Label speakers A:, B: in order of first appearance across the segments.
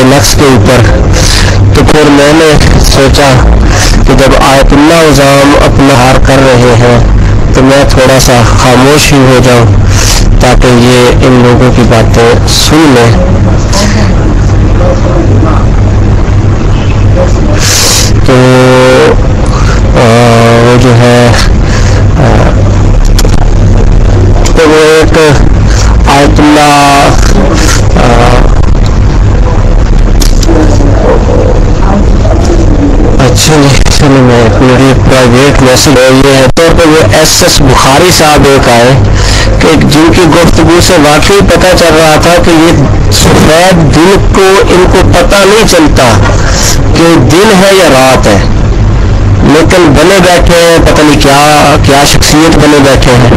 A: نقص کے اوپر. تو پھر میں نے سوچا کہ جب آیت اللہ عظام اپنا ہار کر رہے ہیں تو میں تھوڑا سا خاموش ہی ہو جاؤں تاکہ یہ ان لوگوں کی باتیں سن لیں. تو وہ جو ہے تو وہ ایک آیت اللہ اچھا چلو میں میری پرائیویٹ میسج ہے یہ ہے طور پہ وہ ایس ایس بخاری صاحب ایک آئے کہ جن کی گفتگو سے واقعی پتہ چل رہا تھا کہ یہ سفید دن کو ان کو پتہ نہیں چلتا کہ دن ہے یا رات ہے، لیکن بنے بیٹھے ہیں پتہ نہیں کیا شخصیت بنے بیٹھے ہیں.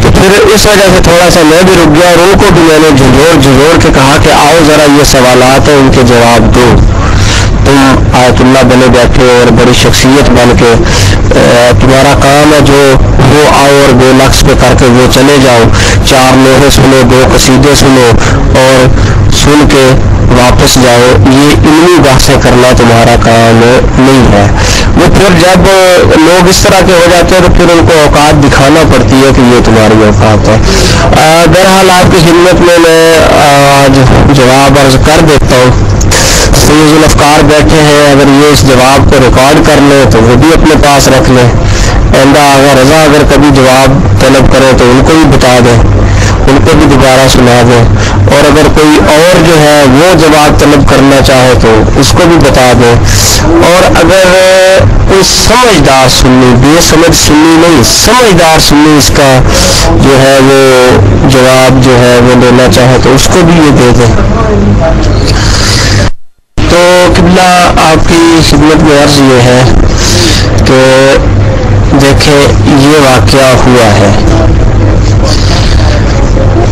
A: تو پھر اس وجہ سے تھوڑا سا میں بھی رک گیا اور ان کو بھی میں نے جھنجھوڑ کے کہا کہ آؤ ذرا یہ سوالات ہیں ان کے جواب دو. تم آیت اللہ بنے بیٹھے اور بڑی شخصیت بن کے تمہارا کام ہے جو وہ آؤ اور بے نقص پہ کر کے وہ چلے جاؤ، 4 لوہے سنو، 2 قصیدے سنو اور سن کے واپس جاؤ. یہ علمی بحثیں کرنا تمہارا کام نہیں ہے. وہ پھر جب لوگ اس طرح کے ہو جاتے ہیں تو پھر ان کو اوقات دکھانا پڑتی ہے کہ یہ تمہاری اوقات ہے. بہرحال آپ کی خدمت میں آج جواب عرض کر دیتا ہوں. سیز الافکار بیٹھے ہیں، اگر یہ اس جواب کو ریکارڈ کر لیں تو وہ بھی اپنے پاس رکھ لیں. اگر کبھی جواب طلب کریں تو ان کو بھی بتا دیں، ان کو بھی دوبارہ سنا دیں. اور اگر کوئی اور جو ہے وہ جواب طلب کرنا چاہے تو اس کو بھی بتا دیں. اور اگر کوئی سمجھدار سنی، بے سمجھ سنی نہیں، سمجھدار سنی اس کا جو ہے وہ جواب جو ہے وہ لینا چاہے تو اس کو بھی یہ دے دیں. تو قبلہ آپ کی خدمت میں عرض یہ ہے کہ دیکھیں یہ واقعہ ہوا ہے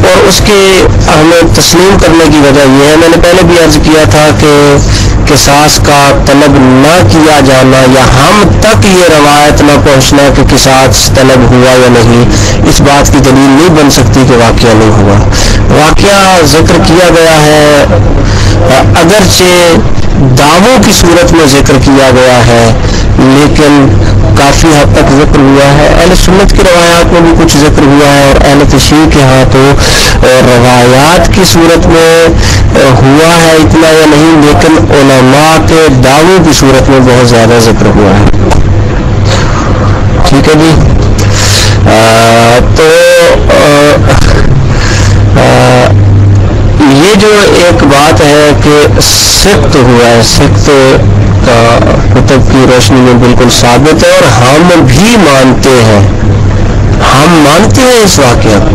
A: اور اس کے ہمیں تسلیم کرنے کی وجہ یہ ہے، میں نے پہلے بھی عرض کیا تھا کہ قصاص کا طلب نہ کیا جانا یا ہم تک یہ روایت نہ پہنچنا کہ قصاص طلب ہوا یا نہیں، اس بات کی دلیل نہیں بن سکتی کہ واقعہ نہیں ہوا. واقعہ ذکر کیا گیا ہے، اگرچہ دعووں کی صورت میں ذکر کیا گیا ہے لیکن کافی حد تک ذکر ہوا ہے. اہل سنت کی روایات میں بھی کچھ ذکر ہوا ہے اور اہل تشیع کے ہاں تو روایات کی صورت میں ہوا ہے اتنا یا نہیں، لیکن علماء کے دعووں کی صورت میں بہت زیادہ ذکر ہوا ہے. ٹھیک ہے جی. تو یہ جو ایک بات ہے کہ سخت ہوا ہے، سخت کا کتب کی روشنی میں بالکل ثابت ہے اور ہم بھی مانتے ہیں، ہم مانتے ہیں اس واقعہ کو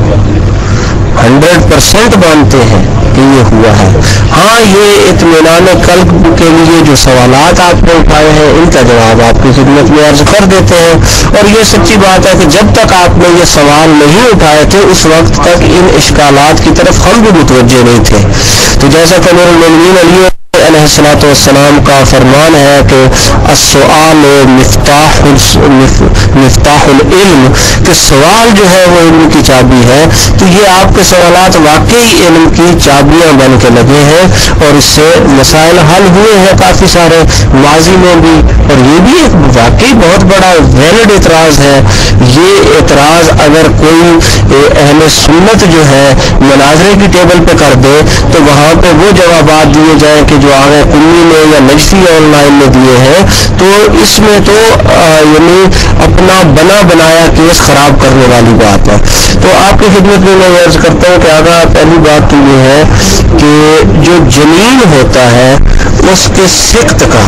A: 100% مانتے ہیں کہ یہ ہوا ہے. ہاں یہ اطمینان قلب کے لیے جو سوالات آپ نے اٹھائے ہیں ان کا جواب آپ کی خدمت میں عرض کر دیتے ہیں. اور یہ سچی بات ہے کہ جب تک آپ نے یہ سوال نہیں اٹھائے تھے اس وقت تک ان اشکالات کی طرف ہم بھی متوجہ نہیں تھے. تو جیسا کہ امیر المومنین علی علیہ الصلوۃ والسلام کا فرمان ہے کہ السؤال مفتاح العلم، کہ سوال جو ہے وہ علم کی چابی ہے. تو یہ آپ کے سوالات واقعی علم کی چابیاں بن کے لگے ہیں اور اس سے مسائل حل ہوئے ہیں کافی سارے ماضی میں بھی. اور یہ بھی ایک واقعی بہت بڑا ویلڈ اعتراض ہے. یہ اعتراض اگر کوئی اہل سنت جو ہے مناظرے کی ٹیبل پہ کر دے تو وہاں پہ وہ جوابات دیے جائیں کہ جو آگے کلی میں یا نجفی آن لائن میں دیے ہیں، تو اس میں تو یعنی اپنا بنا بنایا کیس خراب کرنے والی بات ہے. تو آپ کی خدمت میں عرض کرتا ہوں کہ آگاہ پہلی بات تو یہ ہے کہ جو جنین ہوتا ہے اس کے سخت کا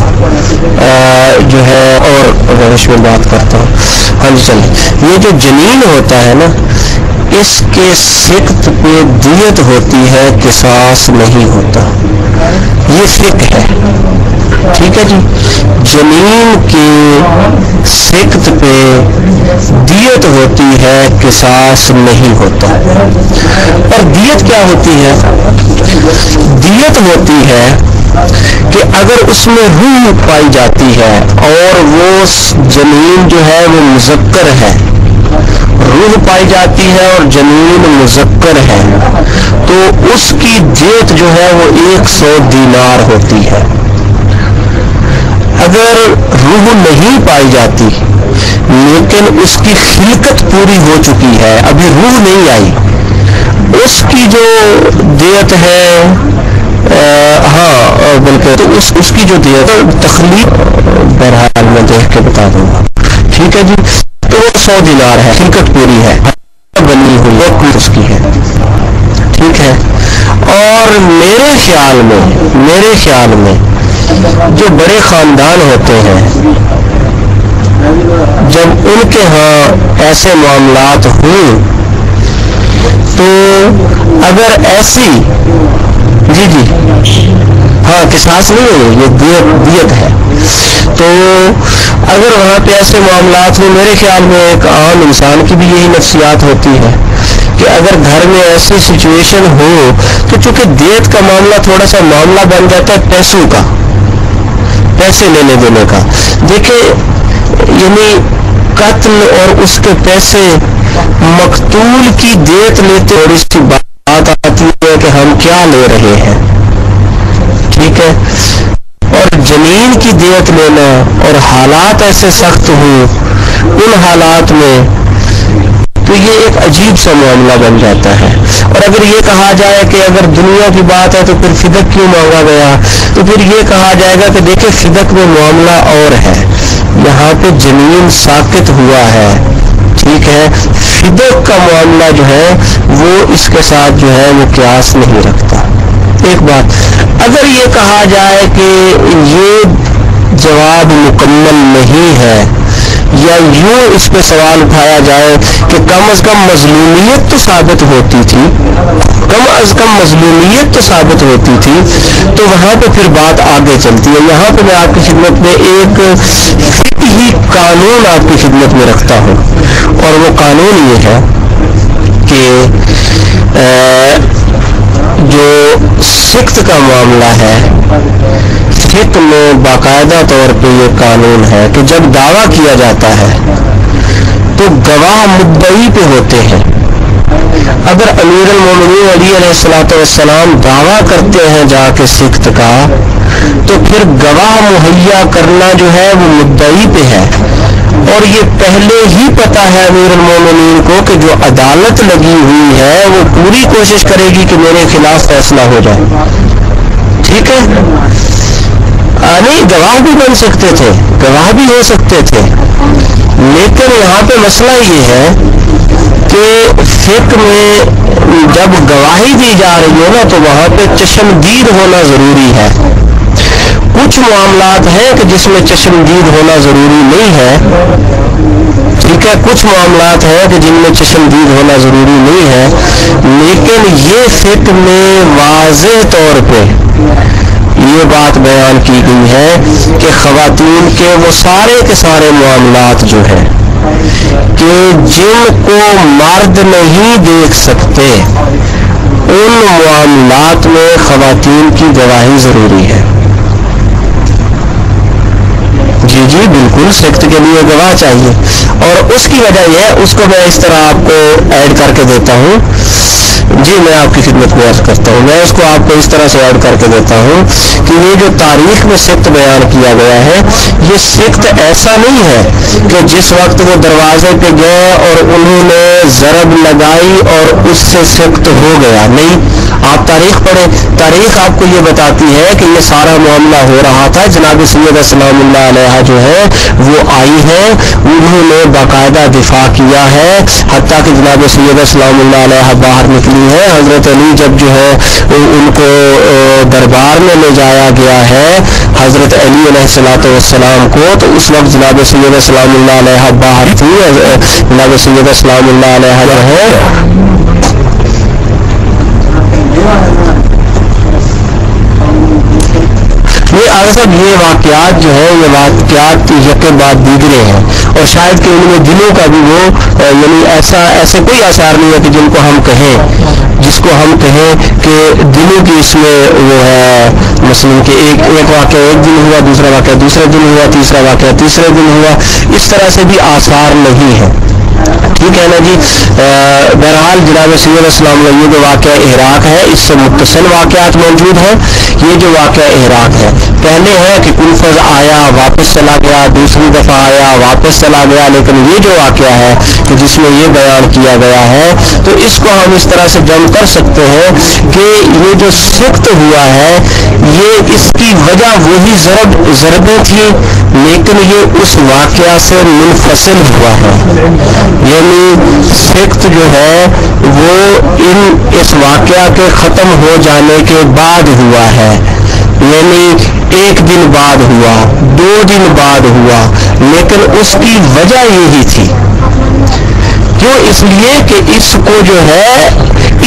A: جو ہے، اور روش میں بات کرتا ہوں، ہاں جی چلیں، یہ جو جنین ہوتا ہے نا اس کے سخت پہ دیت ہوتی ہے، قصاص نہیں ہوتا. یہ فقہ ہے. ٹھیک ہے جی. جنین کی سخت پہ دیت ہوتی ہے، قصاص نہیں ہوتا. اور دیت کیا ہوتی ہے؟ دیت ہوتی ہے کہ اگر اس میں روح پائی جاتی ہے اور وہ جنین جو ہے وہ مذکر ہے روح پائی جاتی ہے اور جنین مذکر ہے تو اس کی دیت جو ہے وہ 100 دینار ہوتی ہے. اگر روح نہیں پائی جاتی لیکن اس کی خلقت پوری ہو چکی ہے, ابھی روح نہیں آئی, اس کی جو دیت ہے بلکہ تو اس کی جو دیت تخلیق بہرحال میں دیکھ کے بتا دوں گا, ٹھیک ہے جی. تو وہ 100 دینار ہے, خلقت پوری ہے, بنی ہوئی ہے, اس کی ہے, ٹھیک ہے. اور میرے خیال میں جو بڑے خاندان ہوتے ہیں جب ان کے ہاں ایسے معاملات ہوں تو اگر ایسی جی ہاں قصاص نہیں ہے, یہ دیت ہے. تو اگر وہاں پہ ایسے معاملات ہوں, میرے خیال میں ایک عام انسان کی بھی یہی نفسیات ہوتی ہے کہ اگر گھر میں ایسی سچویشن ہو تو چونکہ دیت کا معاملہ تھوڑا سا معاملہ بن جاتا ہے پیسوں کا, پیسے لینے دینے کا. دیکھیں یعنی قتل اور اس کے پیسے, مقتول کی دیت لیتے اور اس کی بات آتی ہے کہ ہم کیا لے رہے ہیں, ٹھیک ہے. اور جنین کی دیت لینا اور حالات ایسے سخت ہوں ان حالات میں تو یہ ایک عجیب سا معاملہ بن جاتا ہے. اور اگر یہ کہا جائے کہ اگر دنیا کی بات ہے تو پھر فدق کیوں مانگا گیا, تو پھر یہ کہا جائے گا کہ دیکھیں فدق میں معاملہ اور ہے, یہاں پہ جنین ساقط ہوا ہے, ٹھیک ہے. فدق کا معاملہ جو ہے وہ اس کے ساتھ جو ہے وہ قیاس نہیں رکھتا. ایک بات, اگر یہ کہا جائے کہ یہ جواب مکمل نہیں ہے یا یوں اس پہ سوال اٹھایا جائے کہ کم از کم مظلومیت تو ثابت ہوتی تھی, تو وہاں پہ پھر بات آگے چلتی ہے. یہاں پہ میں آپ کی خدمت میں ایک فقہی قانون آپ کی خدمت میں رکھتا ہوں, اور وہ قانون یہ ہے کہ جو سکت کا معاملہ ہے, فقہ میں باقاعدہ طور پہ یہ قانون ہے کہ جب دعویٰ کیا جاتا ہے تو گواہ مدعی پہ ہوتے ہیں. اگر امیر المومنین علی علیہ السلام دعویٰ کرتے ہیں جا کے سکت کا تو پھر گواہ مہیا کرنا جو ہے وہ مدعی پہ ہے. اور یہ پہلے ہی پتا ہے امیر المومنین کو کہ جو عدالت لگی ہوئی ہے وہ پوری کوشش کرے گی کہ میرے خلاف فیصلہ ہو جائے, ٹھیک ہے. نہیں, گواہ بھی بن سکتے تھے, گواہ بھی ہو سکتے تھے, لیکن یہاں پہ مسئلہ یہ ہے کہ فقہ میں جب گواہی دی جا رہی ہے نا تو وہاں پہ چشمدید ہونا ضروری ہے. کچھ معاملات ہیں کہ جس میں چشمدید ہونا ضروری نہیں ہے, ٹھیک ہے. کچھ معاملات ہیں کہ جن میں چشمدید ہونا ضروری نہیں ہے, لیکن یہ فقہ میں واضح طور پہ یہ بات بیان کی گئی ہے کہ خواتین کے وہ سارے کے سارے معاملات جو ہیں کہ جن کو مرد نہیں دیکھ سکتے ان معاملات میں خواتین کی گواہی ضروری ہے. جی بالکل, سکت کے لیے گواہ چاہیے, اور اس کی وجہ یہ ہے, اس کو میں اس طرح آپ کو ایڈ کر کے دیتا ہوں. جی میں آپ کی خدمت میں عرض کرتا ہوں, میں اس کو آپ کو اس طرح سے ایڈ کر کے دیتا ہوں کہ یہ جو تاریخ میں سکت بیان کیا گیا ہے یہ سکت ایسا نہیں ہے کہ جس وقت وہ دروازے پہ گئے اور انہوں نے ضرب لگائی اور اس سے سکت ہو گیا. نہیں, آپ تاریخ پڑھیں, تاریخ آپ کو یہ بتاتی ہے کہ یہ سارا معاملہ ہو رہا تھا. جناب سیدہ سلام اللہ علیہ جو ہے وہ آئی ہیں, انہوں نے باقاعدہ دفاع کیا ہے, حتیٰ کہ جناب سیدہ سلام اللہ علیہ باہر نکلی ہے. حضرت علی جب جو ہے ان کو دربار میں لے جایا گیا ہے حضرت علی علیہ السلام کو, تو اس وقت جناب سیدہ سلام اللہ علیہ باہر تھی. جناب سیدہ سلام اللہ علیہ جو ہے یہ واقعات جو ہے یہ واقعات یکے بعد دیگرے ہیں, اور شاید کہ ان میں دلوں کا بھی وہ یعنی ایسے کوئی آثار نہیں ہے کہ جن کو ہم کہیں, جس کو ہم کہیں کہ دلوں کی اس میں وہ ہے مثلا کہ ایک واقعہ ایک دن ہوا, دوسرا واقعہ دوسرے دن ہوا, تیسرا واقعہ تیسرے دن ہوا, اس طرح سے بھی آثار نہیں ہے. ٹھیک ہے نا جی. بہرحال جناب سید السلام علیہ یہ جو واقعہ عراق ہے اس سے متصل واقعات موجود ہیں. یہ جو واقعہ عراق ہے پہلے ہے کہ کلفظ آیا واپس چلا گیا, دوسری دفعہ آیا واپس چلا گیا, لیکن یہ جو واقعہ ہے کہ جس میں یہ بیان کیا گیا ہے تو اس کو ہم اس طرح سے جمع کر سکتے ہیں کہ یہ جو سخت ہوا ہے یہ اس کی وجہ وہی ضربیں تھی, لیکن یہ اس واقعہ سے منفصل ہوا ہے. یعنی سخت جو ہے وہ اس واقعہ کے ختم ہو جانے کے بعد ہوا ہے. یعنی ایک دن بعد ہوا, 2 دن بعد ہوا, لیکن اس کی وجہ یہی تھی. کیوں؟ اس لیے کہ اس کو جو ہے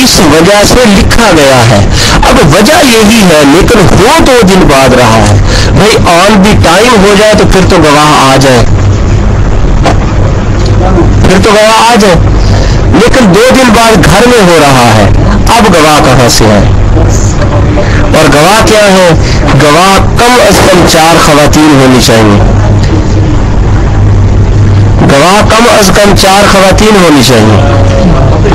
A: اس وجہ سے لکھا گیا ہے. اب وجہ یہی ہے لیکن ہو 2 دن بعد رہا ہے. بھائی آن بھی ٹائم ہو جائے تو پھر تو گواہ آ جائے, پھر تو گواہ آ جائے, لیکن 2 دن بعد گھر میں ہو رہا ہے. اب گواہ کہاں سے ہے؟ اور گواہ کیا ہے؟ گواہ کم از کم 4 خواتین ہونی چاہیے. گواہ کم از کم 4 خواتین ہونی چاہیے.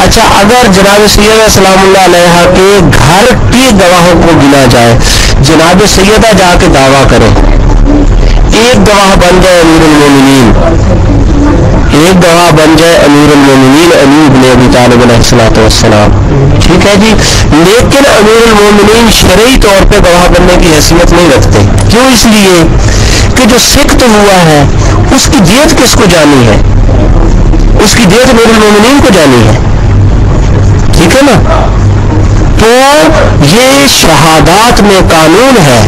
A: اچھا اگر جناب سیدہ سلام اللہ علیہ کے گھر کی گواہوں کو گنا جائے, جناب سیدہ جا کے دعویٰ کرے, ایک گواہ بن جائے امیر المومنین, ایک گواہ بن جائے امیر المومنین علی بن ابی طالب علیہ السلام, ٹھیک ہے جی, لیکن امیر المومنین شرعی طور پہ گواہ بننے کی حیثیت نہیں رکھتے. کیوں؟ اس لیے کہ جو سخت ہوا ہے اس کی دیت کس کو جانی ہے؟ اس کی دیت امیر المومنین کو جانی ہے. ٹھیک ہے نا. تو یہ شہادات میں قانون ہے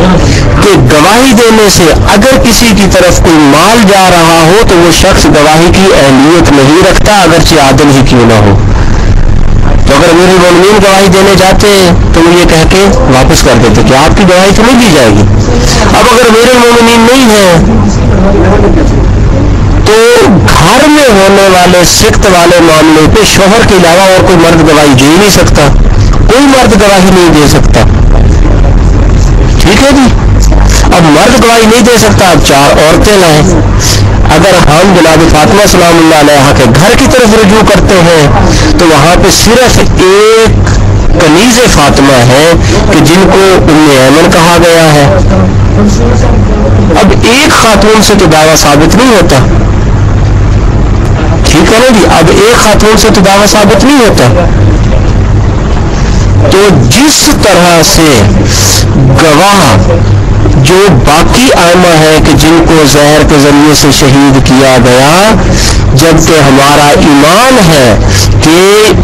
A: کہ گواہی دینے سے اگر کسی کی طرف کوئی مال جا رہا ہو تو وہ شخص گواہی کی اہمیت نہیں رکھتا اگرچہ عادل ہی کیوں نہ ہو. تو اگر امیر المومنین گواہی دینے جاتے ہیں تو وہ یہ کہہ کے واپس کر دیتے کہ آپ کی گواہی تو نہیں دی جائے گی. اب اگر امیر المومنین نہیں ہے تو گھر میں ہونے والے سخت والے معاملے پہ شوہر کے علاوہ اور کوئی مرد گواہی دے ہی نہیں سکتا, کوئی مرد گواہی نہیں دے سکتا. ٹھیک ہے جی. اب مرد گواہی نہیں دے سکتا, اب 4 عورتیں لائیں. اگر ہم جناب فاطمہ سلام اللہ علیہ کے گھر کی طرف رجوع کرتے ہیں تو وہاں پہ صرف ایک کنیز فاطمہ ہے کہ جن کو ام ایمن کہا گیا ہے. اب ایک خاتون سے تو دعویٰ ثابت نہیں ہوتا. ٹھیک ہے نا جی. اب ایک خاتون سے تو دعویٰ ثابت نہیں ہوتا. تو جس طرح سے گواہ جو باقی ائمہ ہے کہ جن کو زہر کے ذریعے سے شہید کیا گیا, جبکہ ہمارا ایمان ہے کہ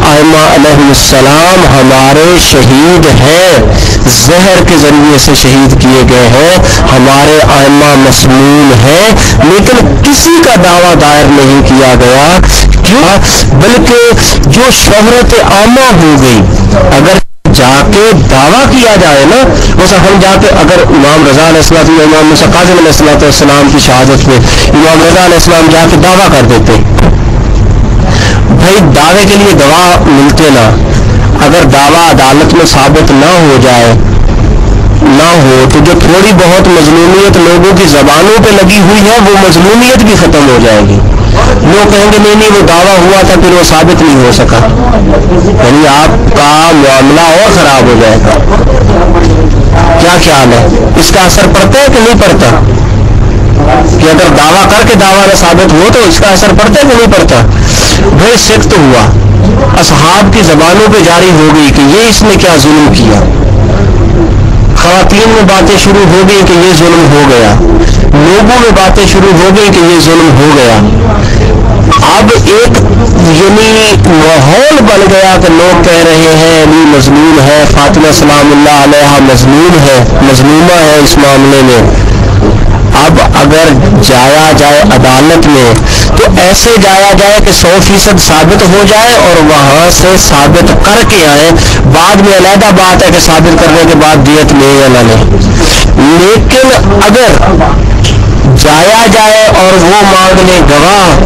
A: ائمہ علیہ السلام ہمارے شہید ہیں, زہر کے ذریعے سے شہید کیے گئے ہیں, ہمارے ائمہ مسموم ہیں, لیکن کسی کا دعویٰ دائر نہیں کیا گیا. کیوں؟ بلکہ جو شہرت عامہ ہو گئی, اگر جا کے دعویٰ کیا جائے نا, ویسا ہم جا کے اگر امام رضا علیہ السلام, امام موسیٰ کاظم علیہ السلام کی شہادت میں امام رضا علیہ السلام جا کے دعویٰ کر دیتے, بھائی دعوے کے لیے گواہ ملتے نا. اگر دعویٰ عدالت میں ثابت نہ ہو جائے نہ ہو تو جو تھوڑی بہت مظلومیت لوگوں کی زبانوں پہ لگی ہوئی ہے وہ مظلومیت بھی ختم ہو جائے گی. لوگ کہیں گے نہیں وہ دعویٰ ہوا تھا پھر وہ ثابت نہیں ہو سکا, یعنی آپ کا معاملہ اور خراب ہو جائے گا. کیا خیال ہے؟ اس کا اثر پڑتا ہے کہ نہیں پڑتا؟ کہ اگر دعویٰ کر کے دعویٰ نہ ثابت ہو تو اس کا اثر پڑتا ہے کہ نہیں پڑتا؟ بھائی سخت ہوا, اصحاب کی زبانوں پہ جاری ہو گئی کہ یہ اس نے کیا ظلم کیا, خواتین میں باتیں شروع ہو گئی کہ یہ ظلم ہو گیا, لوگوں میں باتیں شروع ہو گئی کہ یہ ظلم ہو گیا. اب ایک یعنی ماحول بن گیا کہ لوگ کہہ رہے ہیں علی مظلوم ہے, فاطمہ سلام اللہ علیہ مظلوم ہے, مظلومہ ہے اس معاملے میں. اب اگر جایا جائے عدالت میں تو ایسے جایا جائے کہ 100% ثابت ہو جائے اور وہاں سے ثابت کر کے آئے. بعد میں علیحدہ بات ہے کہ ثابت کرنے کے بعد دیت لے یا نہ لے, لیکن اگر جایا جائے اور وہ مانگ لے گواہ